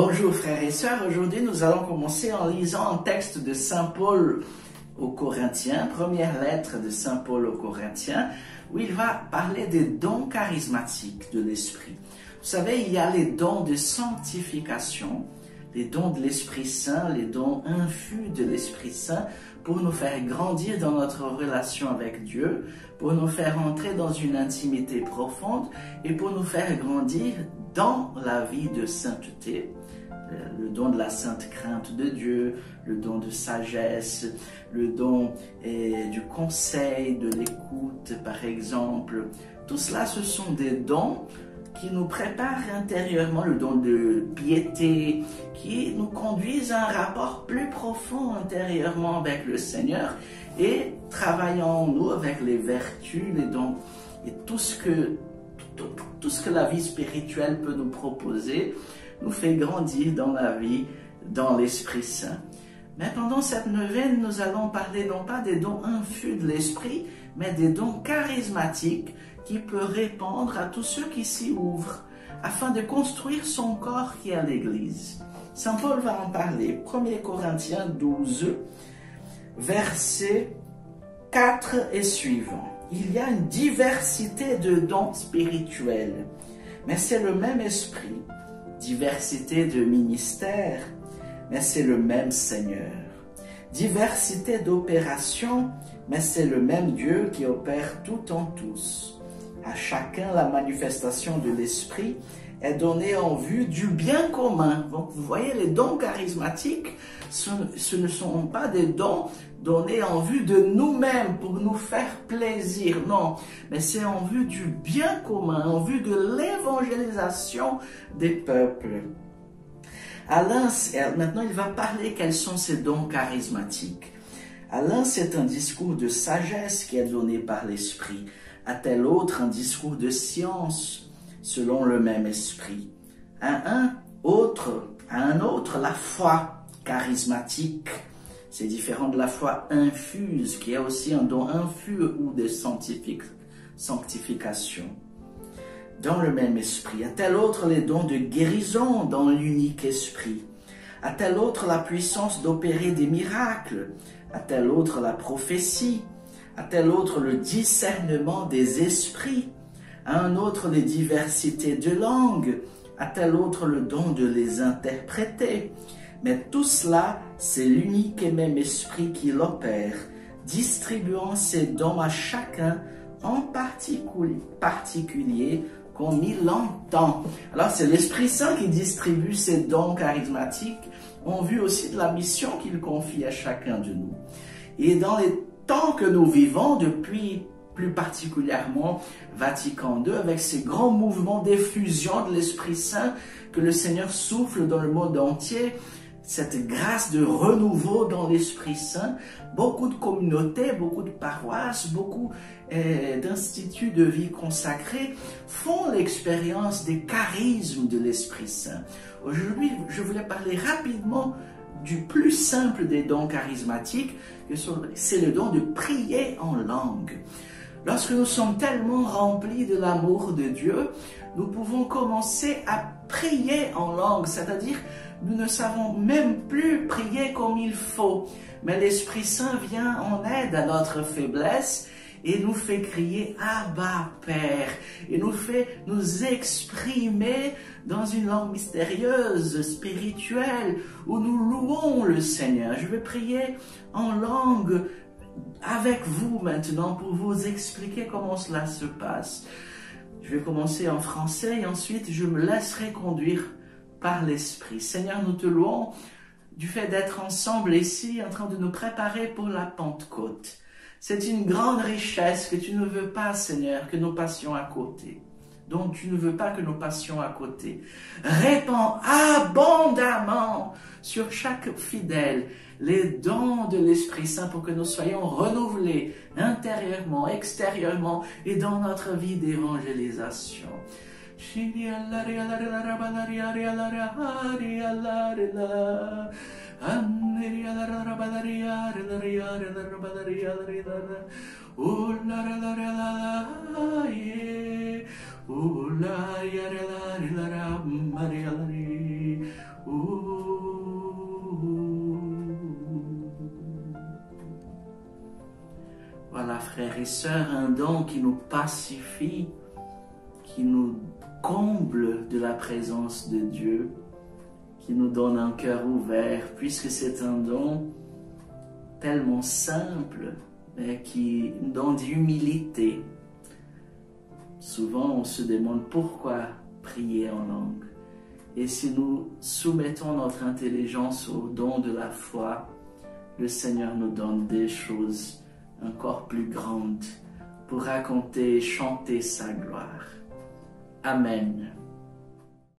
Bonjour frères et sœurs, aujourd'hui nous allons commencer en lisant un texte de Saint Paul aux Corinthiens, première lettre de Saint Paul aux Corinthiens, où il va parler des dons charismatiques de l'Esprit. Vous savez, il y a les dons de sanctification, les dons de l'Esprit Saint, les dons infus de l'Esprit Saint pour nous faire grandir dans notre relation avec Dieu, pour nous faire entrer dans une intimité profonde et pour nous faire grandir dans la vie de sainteté. Le don de la sainte crainte de Dieu, le don de sagesse, le don du conseil, de l'écoute par exemple. Tout cela, ce sont des dons qui nous préparent intérieurement, le don de piété, qui nous conduisent à un rapport plus profond intérieurement avec le Seigneur et travaillant en nous avec les vertus, les dons et tout ce que la vie spirituelle peut nous proposer, nous fait grandir dans la vie, dans l'Esprit Saint. Mais pendant cette neuvaine, nous allons parler non pas des dons infus de l'Esprit, mais des dons charismatiques qui peuvent répondre à tous ceux qui s'y ouvrent, afin de construire son corps qui est l'Église. Saint Paul va en parler. 1 Corinthiens 12, versets 4 et suivants. Il y a une diversité de dons spirituels, mais c'est le même esprit. Diversité de ministères, mais c'est le même Seigneur. Diversité d'opérations, mais c'est le même Dieu qui opère tout en tous. À chacun, la manifestation de l'Esprit est donnée en vue du bien commun. Donc, vous voyez, les dons charismatiques, ce ne sont pas des dons donnés en vue de nous-mêmes pour nous faire plaisir, non, mais c'est en vue du bien commun, en vue de l'évangélisation des peuples. Maintenant, il va parler quels sont ces dons charismatiques. À l'un, c'est un discours de sagesse qui est donné par l'Esprit. À tel autre, un discours de science, selon le même esprit. À un autre, la foi charismatique. C'est différent de la foi infuse, qui est aussi un don infus ou de sanctification. Dans le même esprit. À tel autre, les dons de guérison dans l'unique esprit. À tel autre, la puissance d'opérer des miracles. À tel autre, la prophétie. À tel autre, le discernement des esprits. À un autre, les diversités de langues. À tel autre, le don de les interpréter. Mais tout cela, c'est l'unique et même esprit qui l'opère, distribuant ses dons à chacun en particulier comme il l'entend. Alors, c'est l'Esprit Saint qui distribue ses dons charismatiques en vue aussi de la mission qu'il confie à chacun de nous. Et dans les temps que nous vivons, depuis plus particulièrement Vatican II, avec ces grands mouvements d'effusion de l'Esprit Saint que le Seigneur souffle dans le monde entier, cette grâce de renouveau dans l'Esprit Saint, beaucoup de communautés, beaucoup de paroisses, beaucoup d'instituts de vie consacrés font l'expérience des charismes de l'Esprit Saint. Aujourd'hui, je voulais parler rapidement du plus simple des dons charismatiques, c'est le don de prier en langue. Lorsque nous sommes tellement remplis de l'amour de Dieu, nous pouvons commencer à prier en langue, c'est-à-dire nous ne savons même plus prier comme il faut, mais l'Esprit Saint vient en aide à notre faiblesse et nous fait crier « Abba, Père » et nous fait nous exprimer dans une langue mystérieuse, spirituelle, où nous louons le Seigneur. Je vais prier en langue avec vous maintenant pour vous expliquer comment cela se passe. Je vais commencer en français et ensuite je me laisserai conduire par l'Esprit. Seigneur, nous te louons du fait d'être ensemble ici en train de nous préparer pour la Pentecôte. C'est une grande richesse que tu ne veux pas, Seigneur, que nous passions à côté. Donc tu ne veux pas que nous passions à côté. Répands abondamment sur chaque fidèle les dons de l'Esprit Saint pour que nous soyons renouvelés intérieurement, extérieurement et dans notre vie d'évangélisation. et sœurs, un don qui nous pacifie, qui nous comble de la présence de Dieu, qui nous donne un cœur ouvert, puisque c'est un don tellement simple, mais qui nous donne d'humilité. Souvent, on se demande pourquoi prier en langue. Et si nous soumettons notre intelligence au don de la foi, le Seigneur nous donne des choses encore plus grandes pour raconter et chanter sa gloire. Amen.